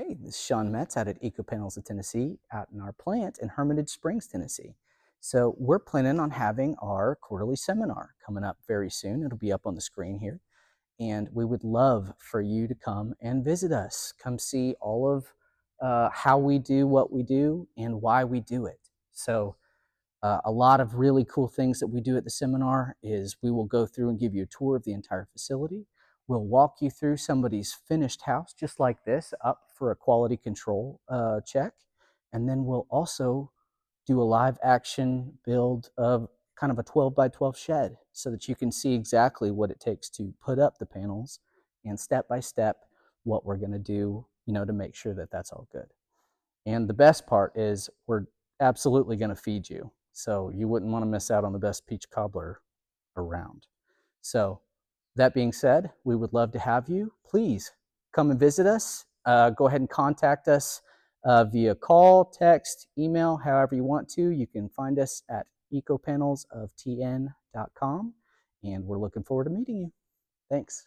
Hey, this is Sean Metz out at Eco Panels of Tennessee, out in our plant in Hermitage Springs, Tennessee. So we're planning on having our quarterly seminar coming up very soon. It'll be up on the screen here. And we would love for you to come and visit us. Come see all of how we do what we do and why we do it. So a lot of really cool things that we do at the seminar is we will go through and give you a tour of the entire facility. We'll walk you through somebody's finished house, just like this, up for a quality control check. And then we'll also do a live action build of kind of a 12 by 12 shed so that you can see exactly what it takes to put up the panels and step by step what we're going to do, to make sure that that's all good. And the best part is we're absolutely going to feed you. So you wouldn't want to miss out on the best peach cobbler around. So that being said, we would love to have you. Please come and visit us. Go ahead and contact us via call, text, email, however you want to. You can find us at ecopanelsoftn.com. And we're looking forward to meeting you. Thanks.